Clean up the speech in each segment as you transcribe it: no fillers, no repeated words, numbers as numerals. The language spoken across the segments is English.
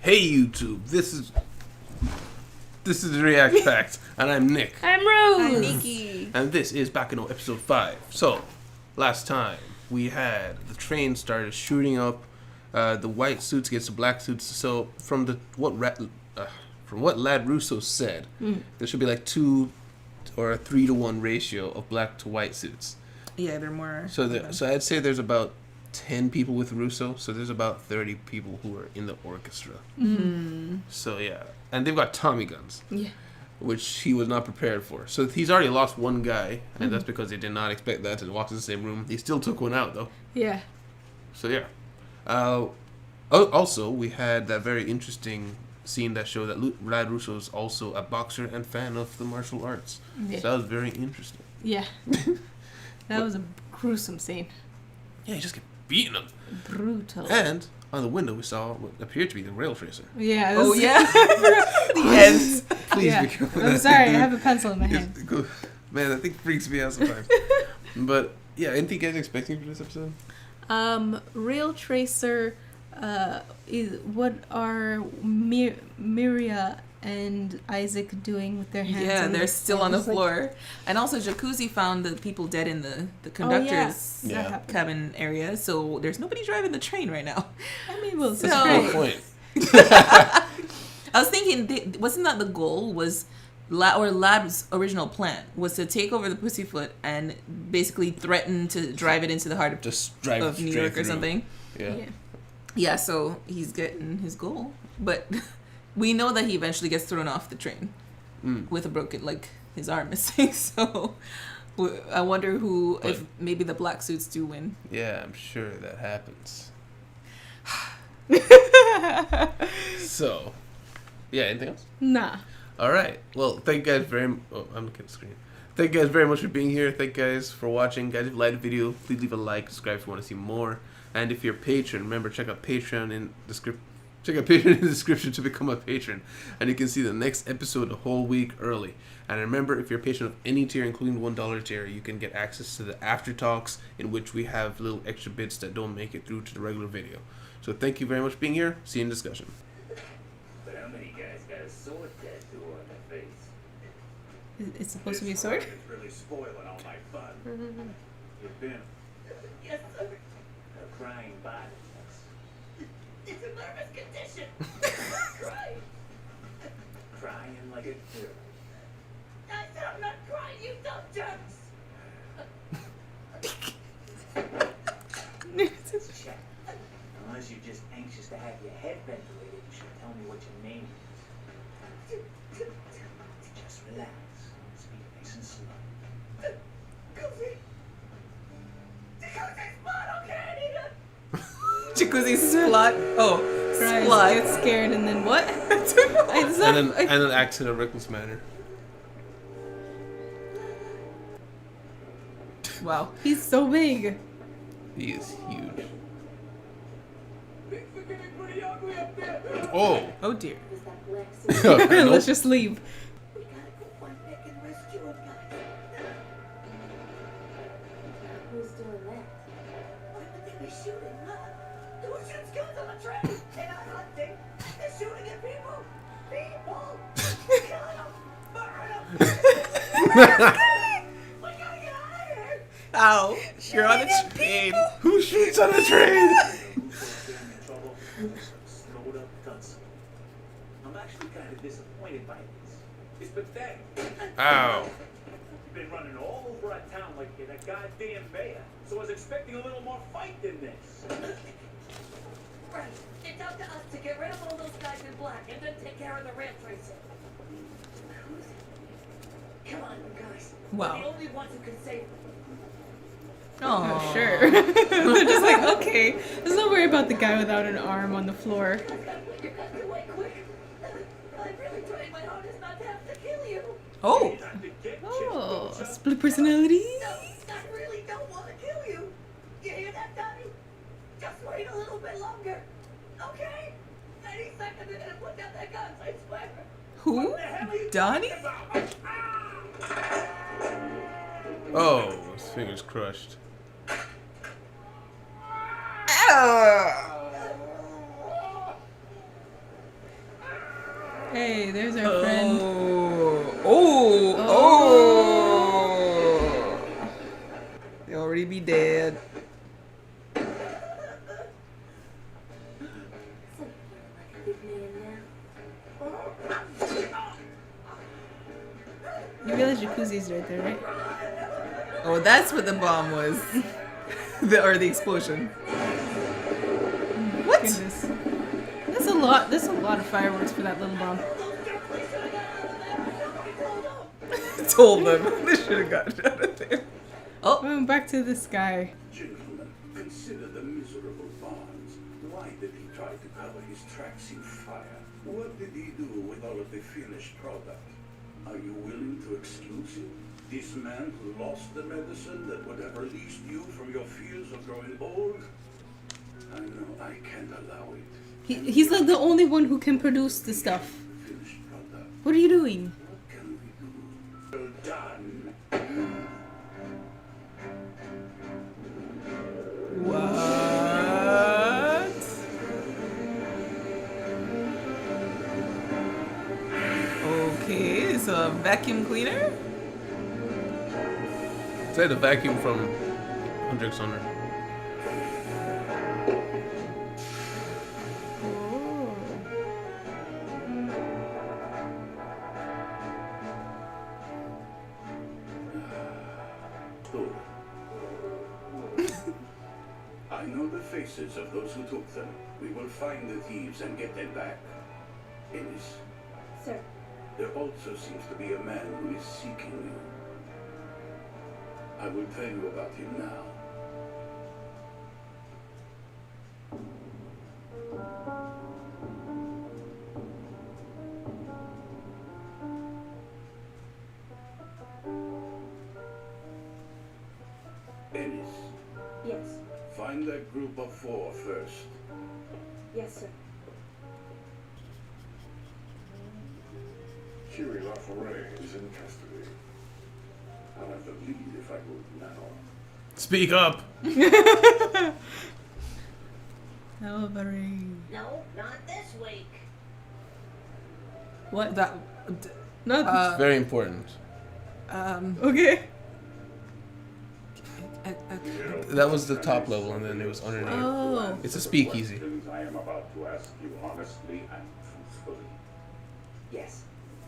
Hey YouTube, this is React Fact, and I'm Nick. I'm Rose. I'm Nikki. And this is Baccano episode 5. So, last time we had the train started shooting up, the white suits against the black suits. So from what Lad Russo said, there should be like 2 or a 3 to 1 ratio of black to white suits. Yeah, they're more. So I'd say there's about 10 people with Russo, so there's about 30 people who are in the orchestra. Mm-hmm. So yeah, and they've got Tommy guns, which he was not prepared for. So he's already lost one guy, and that's because they did not expect that to walk in the same room. He still took one out though. Yeah. So yeah. Also, we had that very interesting scene that showed that Lad Russo is also a boxer and fan of the martial arts. Yeah. So that was very interesting. Yeah. That was a gruesome scene. Yeah, he just kept beating him. Brutal. And on the window, we saw what appeared to be the rail tracer. Yeah. Oh yeah. The ends. Please Yeah. be careful. I'm sorry, I have a pencil in my hand. Man, that thing freaks me out sometimes. But yeah, anything you guys expecting for this episode? Rail tracer. What are Miria and Isaac doing with their hands? Yeah, on they're the still on the floor? floor. And also, Jacuzzi found the people dead in the conductor's Yeah. That happened. cabin area. So there's nobody driving the train right now. I mean, well, So- That's a good point. I was thinking, wasn't that the goal? Was Lab's original plan was to take over the Pussyfoot and basically threaten to drive it into the heart Just drive of New straight York or through. something. Yeah. Yeah, so he's getting his goal, but we know that he eventually gets thrown off the train with a broken, like his arm missing. So I wonder if maybe the black suits do win. Yeah, I'm sure that happens. So, yeah, anything else? Nah. All right. Well, thank you guys I'm looking at the screen. Thank you guys very much for being here. Thank you guys for watching. Guys, if you liked the video, please leave a like, subscribe if you want to see more. And if you're a patron, remember, check out Patreon in the description to become a patron. And you can see the next episode a whole week early. And remember, if you're a patron of any tier, including $1 tier, you can get access to the after talks in which we have little extra bits that don't make it through to the regular video. So thank you very much for being here. See you in discussion. But how many guys got a sword tattoo on their face? It's supposed to be a sword? It's really spoiling all my fun. You've been Yes, sir. a crying body. It's a nervous condition. Crying. Crying like a deer. I said I'm not crying, you dumb jerks. Check. Unless you're just anxious to have your head ventilated, you should tell me what your name is. Just relax. Speak nice and slow. Goofy. Jacuzzi's blood, okay, Anita? Jacuzzi's plot. Oh, Cries, plot. get scared, and then what? And then act in a reckless manner. Wow. He's so big. He is huge. Things are getting pretty ugly up there. Oh! Oh dear. Was that black suit? Let's just leave. We gotta go find Nick and rescue him, guys. Who's doing that? Why would they be shooting, huh? Who shoots guns on the train? They're not hunting. They're shooting at people. People! Killing them! Murdering them! We gotta get out of here! Ow. You're on the train. Who shoots on the train? Getting in trouble. Snowed up guts. I'm actually kind of disappointed by this. It's pathetic. Ow. You've been running all over our town like you're the goddamn mayor. So I was expecting a little more fight than this. Right. It's up to us to get rid of all those guys in black and then take care of the rail tracer. Come on, you guys. Wow. We're the only ones who can save them. Oh, Sure. Just like, okay. Let's not worry about the guy without an arm on the floor. I've got to put your guns away quick. I'm really trying my hardest not to have to kill you. Oh. Time to get Oh, chipped, Rosa. split personality. No, I really don't want to kill you. You hear that, Donnie? Just wait a little bit longer. Okay? Any second they're gonna put down their guns, I swear. Who? What the hell are you Donnie? talking about? Oh, his fingers crushed. Hey, there's our friend. Oh. They already be dead. So you're like a big man now. You realize Jacuzzi's right there, right? Oh, that's what the bomb was. Or the explosion. What? Goodness. That's a lot. That's a lot of fireworks for that little bomb. Told them. They should have gotten out of there. Oh. Oh, back to this guy. Gentlemen, consider the miserable bonds. Why did he try to cover his tracks in fire? What did he do with all of the finished product? Are you willing to excuse him? This man who lost the medicine that would have released you from your fears of growing old? I know I can't allow it. He's like the only one who can produce the stuff. Finished product. What are you doing? What can we do? Well done. What? Okay, it's a vacuum cleaner? It's like the vacuum from Hunter x Hunter. Good. I know the faces of those who took them. We will find the thieves and get them back. Ennis, Sir, there also seems to be a man who is seeking you. I will tell you about him now. Ennis, yes. find that group of 4 first. Yes, sir. Huey LaForêt is in custody. I'll have the lead if I move now. Speak up. Elvery. No, not this week. What? That. Not. It's very important. Okay. That was the top level, and then it was underneath. Oh. It's a speakeasy. I am about to ask you honestly and truthfully. Yes,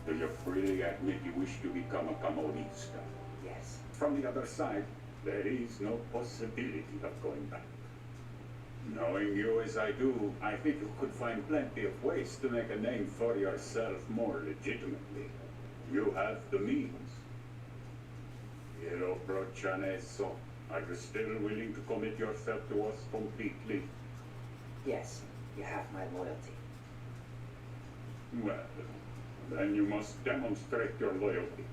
Do you freely admit you wish to become a camorrista? yes. From the other side, there is no possibility of going back. Knowing you as I do, I think you could find plenty of ways to make a name for yourself more legitimately. You have the means. Quiero approchan eso. Are you still willing to commit yourself to us completely? Yes, you have my loyalty. Well, then you must demonstrate your loyalty.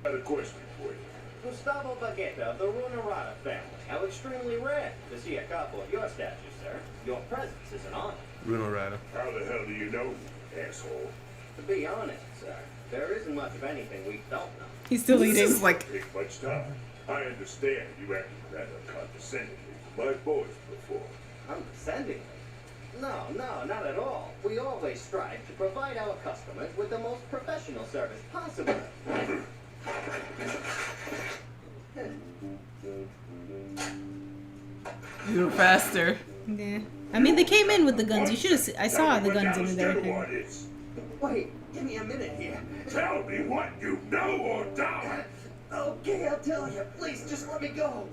I have a question for you. Gustavo Baguetta of the Runarada family. How extremely rare to see a couple of your stature, sir. Your presence is an honor. Bruno Rada. How the hell do you know, asshole? To be honest, sir, there isn't much of anything we don't know. He's still This eating. is like. Take much time. I understand you acted rather condescendingly to my boys before. Condescendingly? No, not at all. We always strive to provide our customers with the most professional service possible. You were faster. Yeah. I mean, they came in with the guns. You should have. I saw the guns in there. What is? Wait, give me a minute here. Tell me what you know or don't. Okay, I'll tell you. Please, just let me go.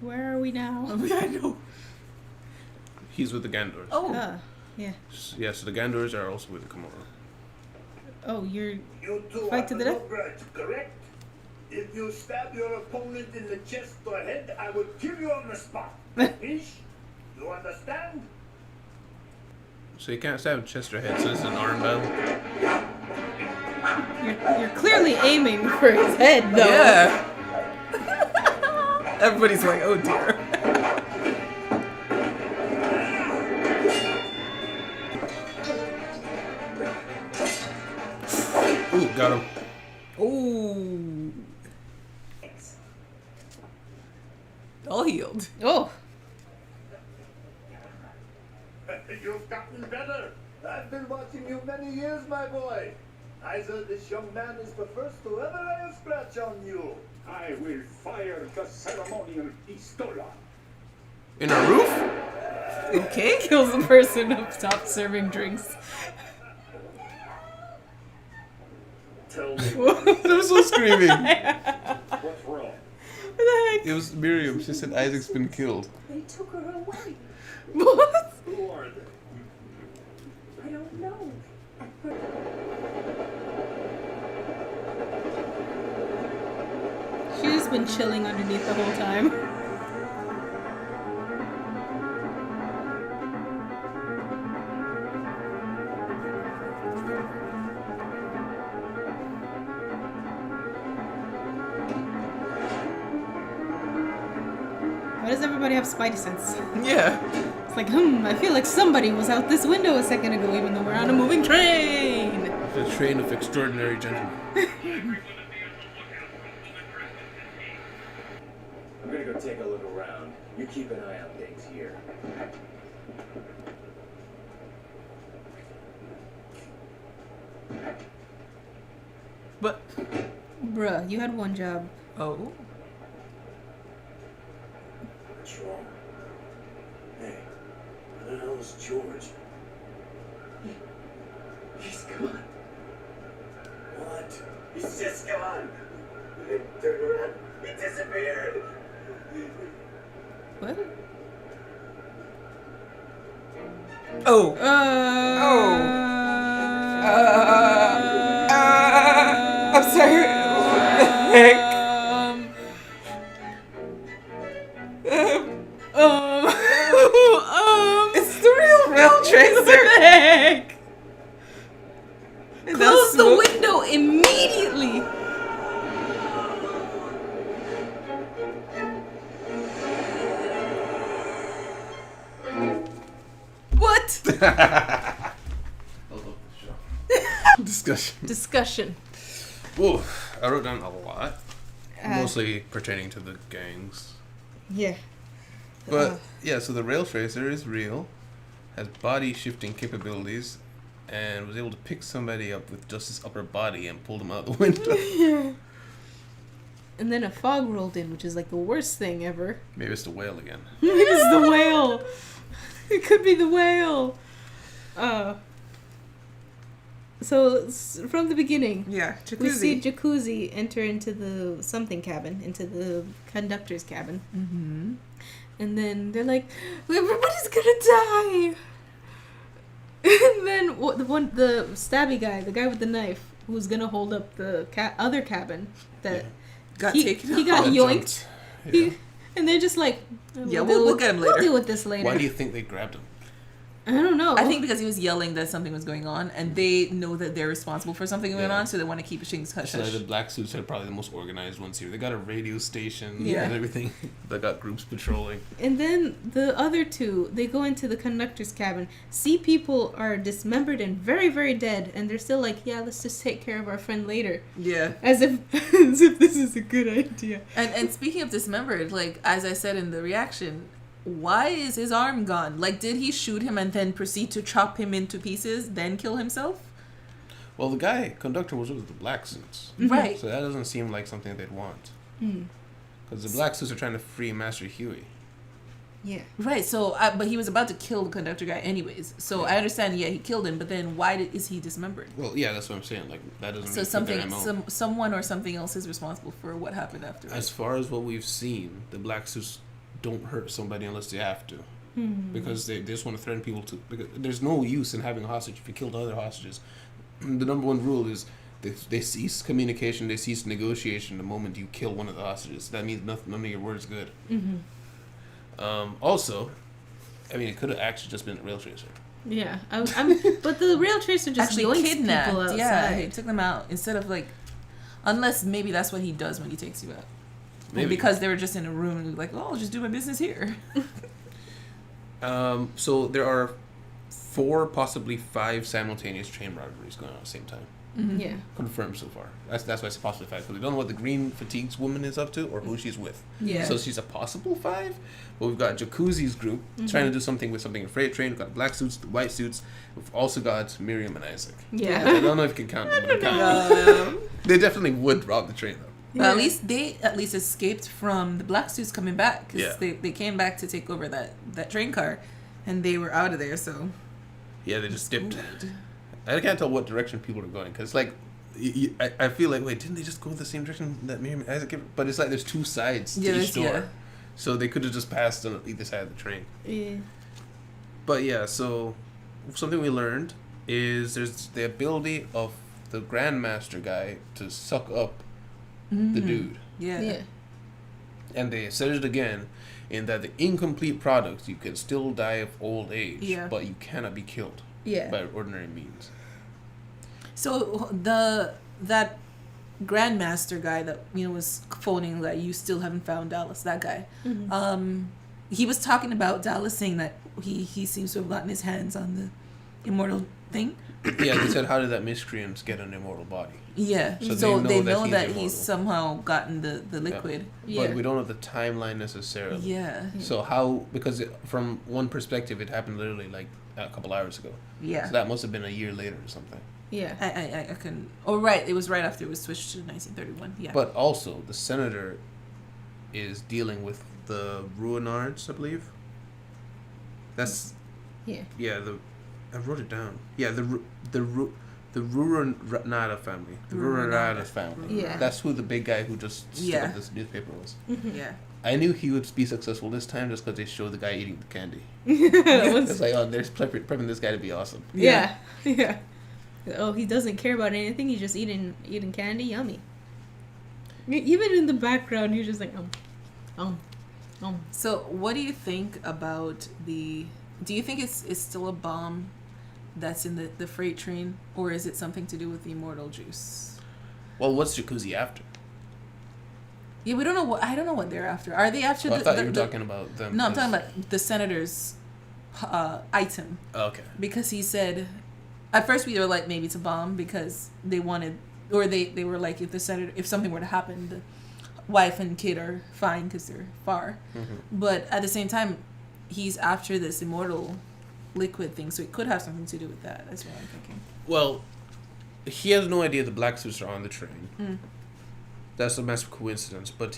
Where are we now? I know. He's with the Gandors. Oh. Yeah. Yeah, so the Gandors are also with the Kimura. Oh, you're. You two Fight are to the death? no grudge, correct? If you stab your opponent in the chest or head, I will kill you on the spot. Ish? You understand? So you can't stab chest or head, so this is an arm battle. You're clearly aiming for his head, though. Yeah. Everybody's like, oh dear. Ooh, got him. Ooh. All healed. Oh. You've gotten better. I've been watching you many years, my boy. I heard this young man is the first to ever lay a scratch on you. I will fire the ceremonial pistola. In a roof? Okay. Kills the person who stopped serving drinks. Tell me They're so screaming. what's wrong. What the heck? It was Miriam. She said Isaac's been killed. They took her away. What? Who are they? I don't know. At first, She's just been chilling underneath the whole time. Why does everybody have spidey sense? Yeah. It's like, I feel like somebody was out this window a second ago, even though we're on a moving train. The train of extraordinary gentlemen. I'm gonna go take a look around. You keep an eye on things here. But Bruh, you had one job. oh, What's wrong? Hey, where the hell is George? He's gone. What? He's just gone. Turn around. He disappeared. What? oh, I'm sorry. What the heck? It's the real rail tracer. What the heck? And Close the smoke- window immediately. What? Discussion. Discussion. Whoa, I wrote down a lot. Uh, Mostly pertaining to the gangs. Yeah. But, yeah, so the rail tracer is real, has body shifting capabilities, and was able to pick somebody up with just his upper body and pull them out the window. And then a fog rolled in, which is like the worst thing ever. Maybe it's the whale again. It's the whale. It could be the whale. From the beginning, Yeah, we see jacuzzi. Jacuzzi enter into the something cabin, into the conductor's cabin. Mm-hmm. And then they're like, everybody's gonna die. And then the stabby guy, the guy with the knife, who's gonna hold up the other cabin, that Got he taken got out. yoinked. Jumped. Yeah. And they're just like, Yeah, we'll get him later. We'll deal with this later. Why do you think they grabbed him? I don't know. I think because he was yelling that something was going on, and they know that they're responsible for something going Yeah. on, so they want to keep things hush So hush. the black suits are probably the most organized ones here. They got a radio station Yeah. and everything. They got groups patrolling. And then the other two, they go into the conductor's cabin, see people are dismembered and very, very dead, and they're still like, yeah, let's just take care of our friend later. Yeah. As if this is a good idea. And speaking of dismembered, like as I said in the reaction, why is his arm gone? Like, did he shoot him and then proceed to chop him into pieces, then kill himself? Well, the conductor was with the black suits. Right. So that doesn't seem like something they'd want. Hmm. Because the black suits are trying to free Master Huey. Yeah. Right. So, but he was about to kill the conductor guy anyways. So I understand. Yeah, he killed him, but then why is he dismembered? Well, yeah, that's what I'm saying. Like, that doesn't So really fit their MO. someone or something else is responsible for what happened afterwards. As far as what we've seen, the black suits don't hurt somebody unless they have to. Because they just want to threaten people to... Because there's no use in having a hostage if you kill the other hostages. The number one rule is they cease communication, they cease negotiation the moment you kill one of the hostages. That means none of your words good. Also, I mean, it could have actually just been a rail tracer. Yeah. But the rail tracer just Actually yoinks kidnapped. people outside. Yeah, he took them out instead of like, unless maybe that's what he does when he takes you out. Maybe because they were just in a room and like, oh, I'll just do my business here. So there are 4, possibly 5 simultaneous train robberies going on at the same time. Mm-hmm. Yeah. confirmed so far. That's why it's a possible 5 because we don't know what the green fatigues woman is up to or who she's with. Yeah. So she's a possible 5. But we've got Jacuzzi's group trying to do something with something in freight train. We've got black suits, the white suits. We've also got Miriam and Isaac. Yeah. I don't know if you can count them. They definitely would rob the train though. Well, at least they escaped from the black suits coming back. 'Cause Yeah. they came back to take over that train car, and they were out of there. So Yeah, they just dipped. I can't tell what direction people are going because like. I feel like wait, didn't they just go the same direction that Miriam and Isaac? But it's like there's 2 sides to each door, yeah. so they could have just passed on either side of the train. Yeah. But yeah, so something we learned is there's the ability of the Grandmaster guy to suck up the dude, Yeah. Yeah. and they said it again in that the incomplete product you can still die of old age, Yeah. but you cannot be killed Yeah. by ordinary means. So that Grandmaster guy that was phoning that you still haven't found Dallas, that guy. He was talking about Dallas, saying that he seems to have gotten his hands on the immortal thing. Yeah, they said how did that miscreant get an immortal body? Yeah. So So they they know know that that he's he's immortal. somehow gotten the liquid. Yeah. But we don't know the timeline necessarily. Yeah. So how, because from one perspective it happened literally like a couple hours ago. Yeah. So that must have been a year later or something. Yeah. I can. Oh right, it was right after it was switched to 1931. Yeah. But also the senator is dealing with the Ruinards, I believe. That's Yeah. I wrote it down. Yeah, the Ruinarda family. The Ruinarda family. Yeah. That's who the big guy who just stood Yeah. up this newspaper was. yeah. I knew he would be successful this time just because they showed the guy eating the candy. That was- It's like, oh, they're prepping this guy to be awesome. yeah. Yeah. Oh, he doesn't care about anything. He's just eating candy. Yummy. Even in the background, he's just like, So what do you think about the? Do you think it's still a bomb that's in the freight train, or is it something to do with the immortal juice? Well, what's Jacuzzi after? Yeah, we don't know what. I don't know what they're after. Are they after Oh, I the? thought the- you were the- talking about them. No, I'm as- talking about the senator's item, Oh, okay. because he said, at first we were like maybe it's a bomb because they wanted, or they were like if something were to happen, the wife and kid are fine because they're far, but at the same time, he's after this immortal liquid thing, so it could have something to do with that. That's what I'm thinking. Well, he has no idea the black suits are on the train. That's a massive coincidence, but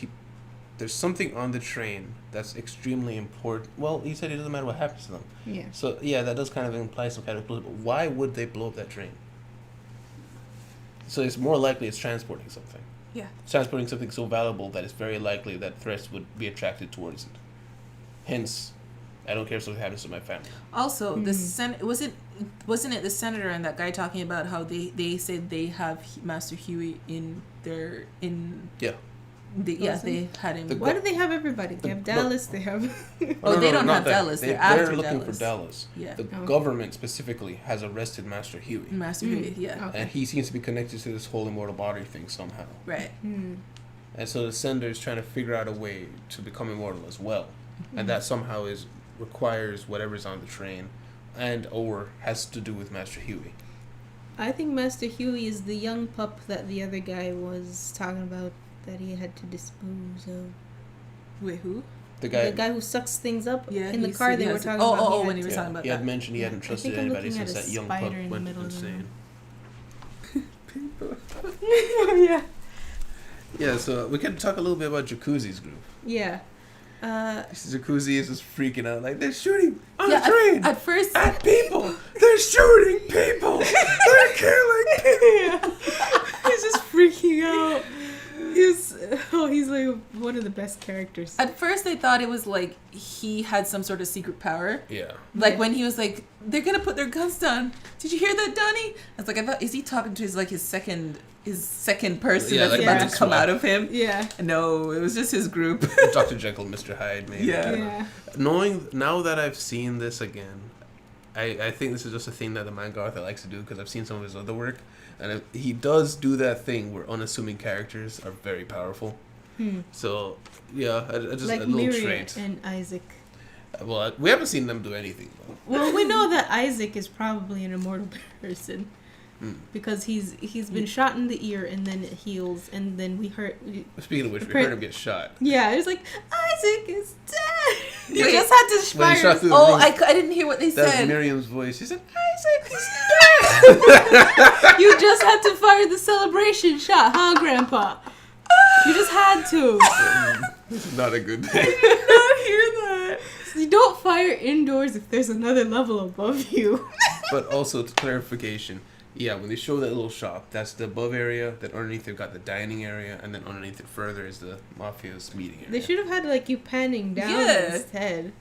there's something on the train that's extremely important. Well, he said it doesn't matter what happens to them. yeah. So, yeah, that does kind of imply some kind of explosive. But why would they blow up that train? So it's more likely it's transporting something. Yeah. It's transporting something so valuable that it's very likely that threats would be attracted towards it. Hence, I don't care if something happens to my family. Also, wasn't it the senator and that guy talking about how they said they have Master Huey in their Yeah. they had him. Why do they have everybody? They have Dallas. They have. Oh, they don't not have that. Dallas. They're They're after looking Dallas. for Dallas. Yeah. The Oh. government specifically has arrested Master Huey. Master Huey, yeah. Okay. And he seems to be connected to this whole immortal body thing somehow. Right. And so the sender is trying to figure out a way to become immortal as well. And that somehow requires whatever's on the train and or has to do with Master Huey. I think Master Huey is the young pup that the other guy was talking about that he had to dispose of. Wait, who? The guy, The guy who sucks things up Yeah. in the he car said they he were has- talking oh, about. Oh, he when had he was to- talking about he that. had mentioned he hadn't I trusted think I'm anybody looking at since a that young pup spider in the went middle of the insane. yeah. Yeah, so we can talk a little bit about Jacuzzi's group. Yeah. Jacuzzi is just freaking out, like, they're shooting on Yeah, the train at first, at people. They're shooting people. They're killing people. He's just freaking out. He's like one of the best characters. at first I thought it was like he had some sort of secret power. Yeah. Like when he was like, "They're gonna put their guns down." Did you hear that, Donnie? I was like, I thought, is he talking to his second person Yeah, that's like about a to come swap. out of him? Yeah. No, it was just his group. Dr. Jekyll, Mr. Hyde, maybe. Yeah. Yeah. Knowing now that I've seen this again, I think this is just a thing that the man Garth likes to do because I've seen some of his other work, and he does do that thing where unassuming characters are very powerful. So yeah, I just Like a little Miriam trait. and Isaac. Well, we haven't seen them do anything though. Well, we know that Isaac is probably an immortal person. because he's been shot in the ear and then it heals, and then we heard. Speaking of which, we heard him get shot. Yeah, it was like Isaac is dead. You Wait, just had to When he shot fire. through the Oh, roof, I didn't hear what they that said. was Miriam's voice. She said, Isaac is You just had to fire the celebration shot, huh, Grandpa? You just had to. This is not a good day. I did not hear that. You don't fire indoors if there's another level above you. But also, to clarification, yeah, when they show that little shop, that's the above area. Then underneath they've got the dining area, and then underneath it further is the mafia's meeting area. They should have had like you panning down Yeah. instead.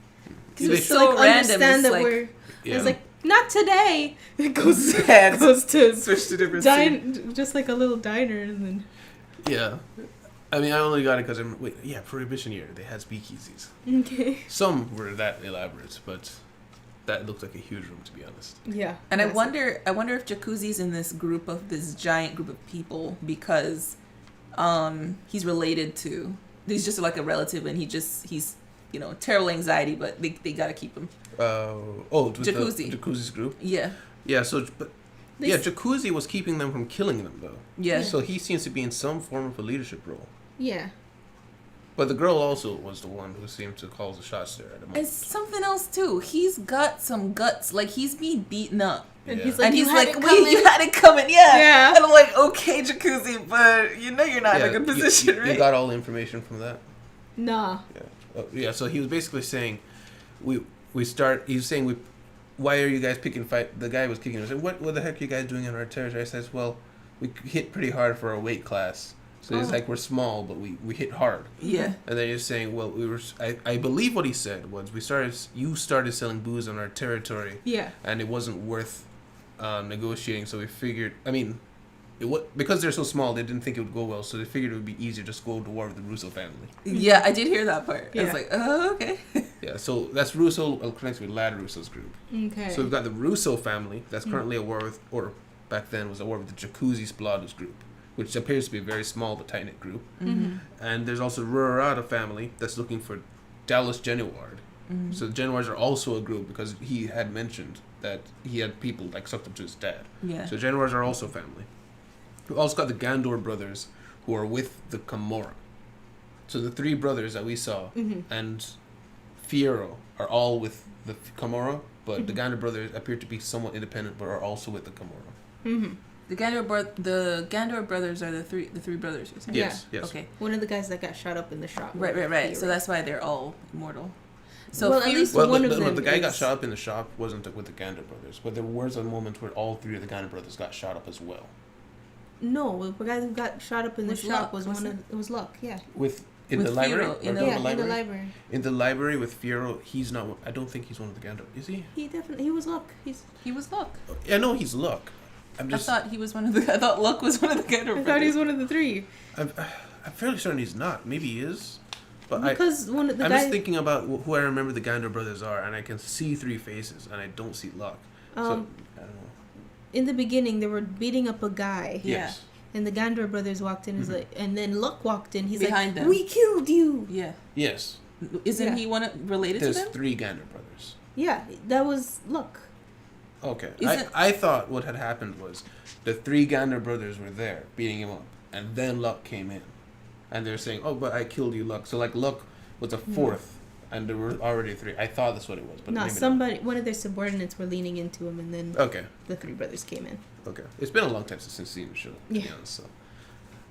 They It's To so like random. understand It's that like, we're. Yeah. It's like not today. It goes Yeah, goes to switch to different scene. just like a little diner, and then Yeah. I mean, I only got it because Prohibition year, they had speakeasies. okay. Some were that elaborate, but that looked like a huge room, to be honest. Yeah. And I massive. wonder if Jacuzzi's in this giant group of people because he's related to, he's just like a relative, and he's terrible anxiety, but they gotta keep him. Jacuzzi. Jacuzzi's group. Yeah. Yeah. Jacuzzi was keeping them from killing them, though. Yeah. So he seems to be in some form of a leadership role. Yeah. But the girl also was the one who seemed to call the shots there at the moment. And something else too. He's got some guts. Like he's being beaten up. And Yeah. he's like, And he's you had like, it wait, coming. you had it coming, yeah. Yeah. And I'm like, okay, Jacuzzi, but you're not in a good position, you right? got all the information from that? Nah. Yeah, so he was basically saying, why are you guys picking fight? The guy was kicking him. Said, what the heck are you guys doing in our territory? I says, well, we hit pretty hard for our weight class. So he's like, we're small, but we hit hard. Yeah. And then he's saying, well, I believe what he said was, you started selling booze on our territory. Yeah. And it wasn't worth negotiating, so we figured, because they're so small, they didn't think it would go well, so they figured it would be easier just go to war with the Russo family. Yeah, I did hear that part. I Yeah. was like, oh, okay. Yeah, so that's Russo connects with Lad Russo's group. Okay. So we've got the Russo family that's currently at war with, or back then was at war with the Jacuzzi Spladus group, which appears to be a very small but tight-knit group. Mm-hmm. And there's also the Rurata family that's looking for Dallas Genuard. Mm-hmm. So the Genuards are also a group because he had mentioned that he had people like sucked up to his dad. Yeah. So Genuards are also family. We've also got the Gandor brothers who are with the Camorra. So the three brothers that we saw and Fierro are all with the Camorra, but the Gandor brothers appear to be somewhat independent but are also with the Camorra. Mm-hmm. The Gandor brothers are the three brothers, you're saying? Yes, yes. Okay. One of the guys that got shot up in the shop. Right. So that's why they're all immortal. So Well, at least Well, one the of them guy got is- shot up in the shop wasn't with the Gandor brothers, but there was a moment where all three of the Gandor brothers got shot up as well. No, the guy who got shot up in the Was shop Luck, was wasn't one of. It was Luck. Yeah. In With the library? Fierro, in Or the- Yeah, the in the library? library. In the library with Fierro, he's not. I don't think he's one of the Gandor. Is he? He was Luck. he was Luck. Yeah, no, he's Luck. I thought he was I thought Luck was one of the Gandor brothers. I thought he was one of the three. I'm fairly certain he's not. Maybe he is. But Because one of the I'm guys. just thinking about who I remember the Gandor brothers are, and I can see three faces, and I don't see Luck. So, I don't know. In the beginning, they were beating up a guy. Yeah. Yes. And the Gandor brothers walked in, and then Luck walked in. He's Behind like, them. "We killed you." Yeah. Yes. Isn't Yeah. he related There's to them? 3 Gandor brothers. Yeah, that was Luck. Okay. Isn't- I thought what had happened was the 3 Gandor brothers were there beating him up, and then Luck came in. And they're saying, oh, but I killed you, Luck. So, like, Luck was a 4th, and there were already 3. I thought that's what it was, but No, maybe one of their subordinates were leaning into him, and then not. Okay. the 3 brothers came in. Okay. It's been a long time since I've seen the show, to be Yeah. honest. So.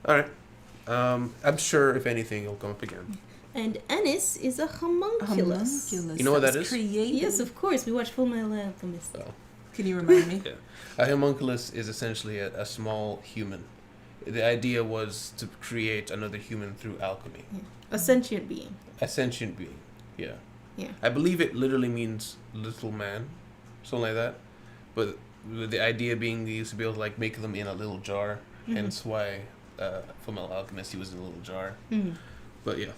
All right. I'm sure, if anything, it'll come up again. And Ennis is a homunculus. You know what that is? Created. Yes, of course. We watched Full Metal Alchemist. Oh. Can you remind me? Yeah. A homunculus is essentially a small human. The idea was to create another human through alchemy. Yeah. A sentient being. A sentient being. Yeah. Yeah. I believe it literally means little man, something like that. But the idea being they used to be able to like make them in a little jar, hence why Fullmetal Alchemist he was in a little jar. Mm-hmm. But yeah.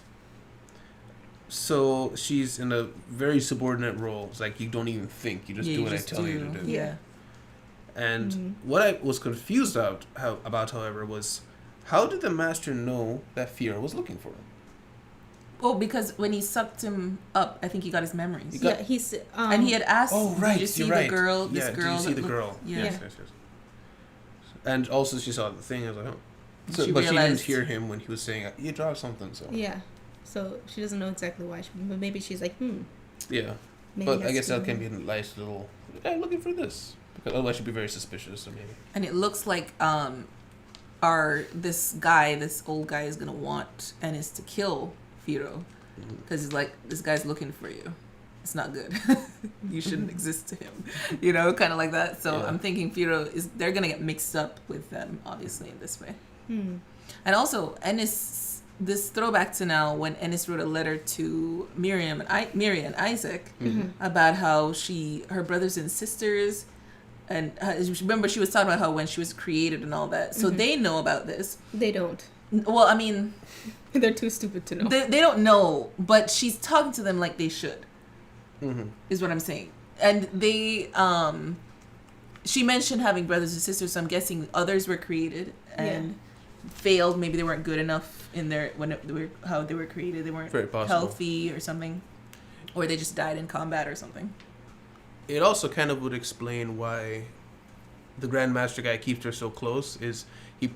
So she's in a very subordinate role. It's like you don't even think; you just do what I tell you to do. Yeah. And what I was confused about, however, was how did the master know that Fierro was looking for him? Oh, because when he sucked him up, I think he got his memories. got- Yeah, he's. And he had asked, "Did you see the girl? Yeah, did you see that the girl?" Yeah. Yes. Yes. And also she saw the thing. I was like, oh. So, She but she didn't realized- hear him when he was saying, you dropped something. So Yeah. So she doesn't know exactly why. But maybe she's like, yeah. Maybe But I that's guess that the- can be a nice little. I'm looking for this because otherwise she'd be very suspicious. So maybe. And it looks like this old guy is gonna want Ennis to kill Firo because he's like, this guy's looking for you. It's not good. You shouldn't exist to him. You know, kind of like that. So Yeah. I'm thinking they're gonna get mixed up with them, obviously, in this way. Hmm. And also Ennis, this throwback to now when Ennis wrote a letter to Miriam and Isaac about how her brothers and sisters. And remember, she was talking about how when she was created and all that. So they know about this. They don't. Well, I mean, They're too stupid to know. they don't know, but she's talking to them like they should, is what I'm saying. And she mentioned having brothers and sisters, so I'm guessing others were created and failed. Maybe they weren't good enough in how they were created. They weren't Very possible. healthy or something. Or they just died in combat or something. It also kind of would explain why the Grandmaster guy keeps her so close. Is he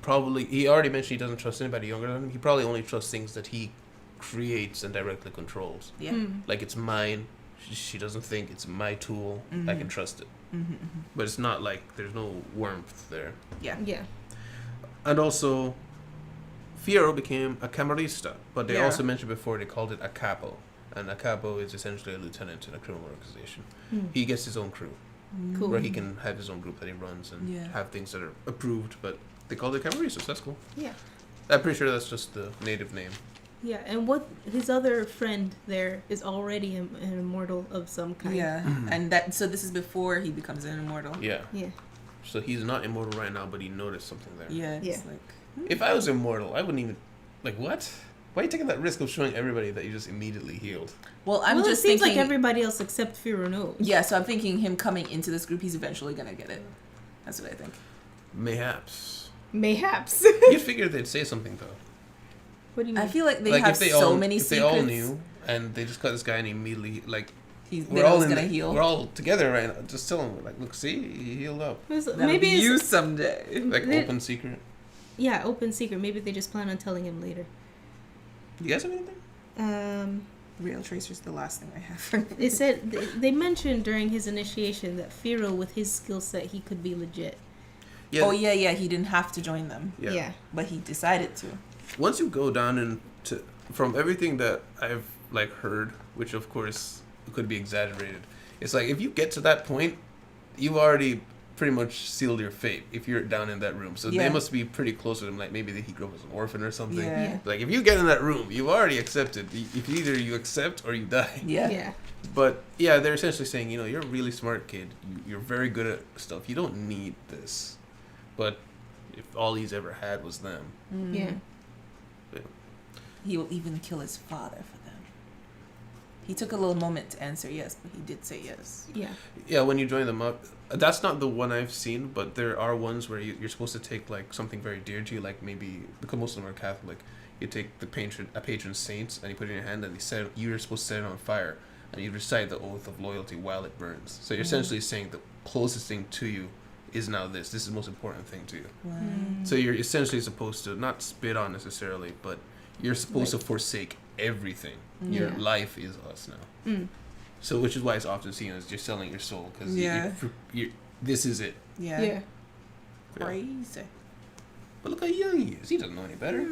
already mentioned he doesn't trust anybody younger than him. He probably only trusts things that he creates and directly controls. Yeah. Like it's mine. She doesn't think it's my tool. I can trust it. But it's not like there's no warmth there. Yeah. Yeah. And also, Firo became a camarista, but they Yeah. also mentioned before they called it a capo. And a capo is essentially a lieutenant in a criminal organization. He gets his own crew, Cool. where he can have his own group that he runs and Yeah. have things that are approved, but they call it camaristas. That's cool. Yeah. I'm pretty sure that's just the native name. Yeah, and what his other friend there is already an immortal of some kind. Yeah. And so this is before he becomes an immortal. Yeah. Yeah. So he's not immortal right now, but he noticed something there. Yeah. It's Yeah. like, If I was immortal, I wouldn't even... Like, what? Why are you taking that risk of showing everybody that you just immediately healed? well, I'm Well, just it seems thinking. like everybody else except Firo knows. Yeah, so I'm thinking him coming into this group, he's eventually gonna get it. That's what I think. Mayhaps. Mayhaps. You'd figure they'd say something, though. What do you mean? I feel like they Like, have if they so all, many if secrets. they all knew, and they just cut this guy and immediately, like... They We're know all he's in gonna the- heal. We're all together right now. Just tell him, like, look, see, he healed up. That'll Maybe be it's you someday. Like, They- open secret. yeah, open secret. Maybe they just plan on telling him later. You guys have anything? Real Tracer's the last thing I have. They said they mentioned during his initiation that Firo, with his skill set, he could be legit. Yeah. Oh yeah, he didn't have to join them, Yeah. but he decided to. Once you go down into... From everything that I've, like, heard, which, of course, could be exaggerated, it's like, if you get to that point, you've already pretty much sealed your fate if you're down in that room. So Yeah. they must be pretty close with him. Like, maybe he grew up as an orphan or something. Yeah. Like, if you get in that room, you've already accepted. If either you accept or you die. Yeah. But yeah, they're essentially saying, you know, you're a really smart kid. You're very good at stuff. You don't need this. But if all he's ever had was them. Yeah. He will even kill his father for them. He took a little moment to answer yes, but he did say yes. Yeah. Yeah, when you join them up, that's not the one I've seen, but there are ones where you're supposed to take like something very dear to you, like maybe because most of them are Catholic. You take a patron saint and you put it in your hand, and you're supposed to set it on fire, and you recite the oath of loyalty while it burns. So you're essentially saying the closest thing to you is now this. This is the most important thing to you. Wow. So you're essentially supposed to not spit on necessarily, but you're supposed to forsake everything. Your Yeah. life is us now. So, which is why it's often seen as you're selling your soul, because this is it. Yeah. Yeah. Crazy. But look how young he is. He doesn't know any better.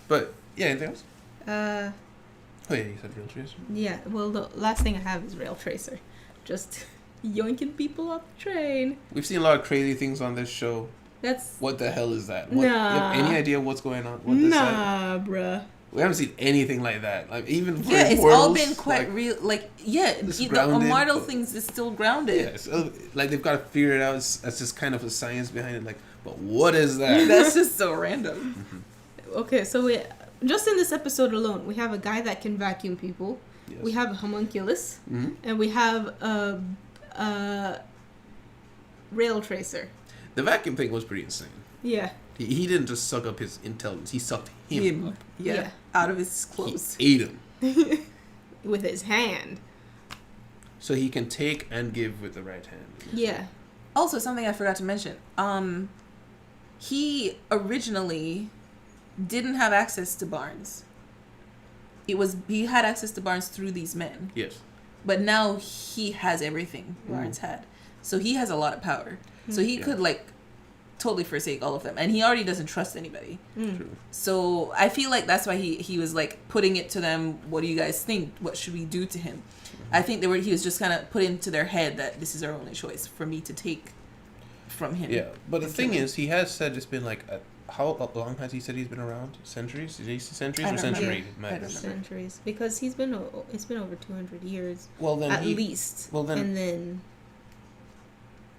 But yeah, anything else? Oh yeah, you said real tracer. Yeah. Well, the last thing I have is Rail Tracer, just yoinking people off the train. We've seen a lot of crazy things on this show. That's What the hell is that? You Nah. have any idea what's going on? What this side? nah, bruh. We haven't seen anything like that. Like even for Yeah, it's all portals, been quite like, real. Like, yeah, it's the grounded, immortal but- things is still grounded. Yeah, so, like they've got to figure it out. It's just kind of a science behind it. Like, but what is that? That's just so random. Okay, so we just in this episode alone, we have a guy that can vacuum people. Yes. We have a homunculus, Mhm. and we have a Rail Tracer. The vacuum thing was pretty insane. Yeah. He didn't just suck up his intelligence. He sucked him up. Yeah, Yeah. out of his He clothes. ate him. With his hand. So he can take and give with the right hand. Yeah. Also, something I forgot to mention. He originally didn't have access to Barnes. He had access to Barnes through these men. Yes. But now he has everything Barnes had. So he has a lot of power. So he could like totally forsake all of them. And he already doesn't trust anybody. True. So I feel like that's why he was like putting it to them, what do you guys think? What should we do to him? I think he was just kind of put into their head that this is our only choice for me to take from him. Yeah, but the thing is, he has said it's been like how long has he said he's been around? Centuries? Did he say centuries I or don't century? remember. I don't remember. Centuries, because it's been over 200 years. Well, then at least. Well, then. And then.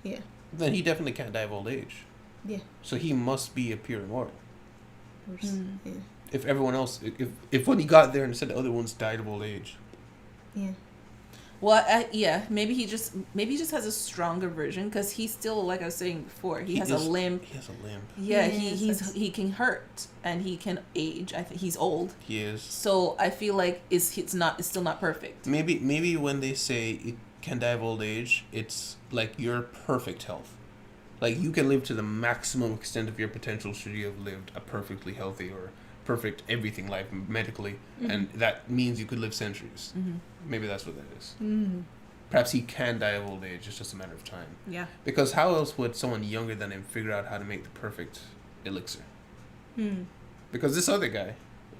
Yeah. Then he definitely can't die of old age. Yeah. So he must be a pure immortal. Yeah. If everyone else, if when he got there and said the other ones died of old age. Yeah. Well, maybe he just has a stronger version because he's still, like I was saying before, he has a limp. He has a limp. Yeah, he can hurt and he can age. I think he's old. He is. So I feel like it's still not perfect. Maybe when they say it can die of old age, it's like your perfect health. Like you can live to the maximum extent of your potential should you have lived a perfectly healthy or perfect everything life medically, and that means you could live centuries. Maybe that's what that is. Perhaps he can die of old age. It's just a matter of time. Yeah. Because how else would someone younger than him figure out how to make the perfect elixir? Because this other guy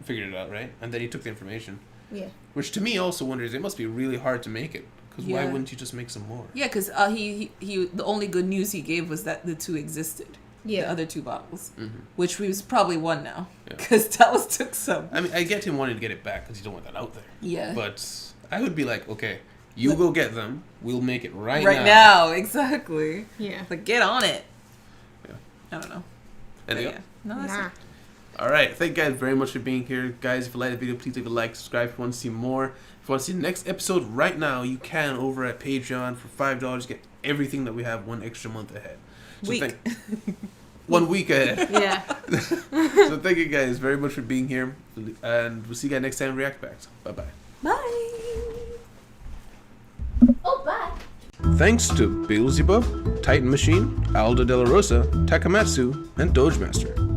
figured it out, right? And then he took the information. Yeah. Which to me also wonders, it must be really hard to make it. Because why wouldn't you just make some more? Yeah, because he the only good news he gave was that the two existed. Yeah. The other two bottles, which was probably one now, Yeah. because Talos took some. I mean, I get him wanting to get it back because you don't want that out there. Yeah. But I would be like, okay, you go get them. We'll make it right now. Right now, exactly. Yeah. Like, get on it. Yeah. I don't know. Anything Yeah. else? No, that's Nah. it. All right. Thank you guys very much for being here. Guys, if you like the video, please leave a like, subscribe if you want to see more. If you want to see the next episode right now, you can over at Patreon for $5. Get everything that we have one extra month ahead. So Week. 1 week ahead. Yeah. So thank you guys very much for being here. And we'll see you guys next time. React Packs. Bye-bye. Bye. Oh, bye. Thanks to Beelzebub, Titan Machine, Aldo De La Rosa, Takamatsu, and Dogemaster.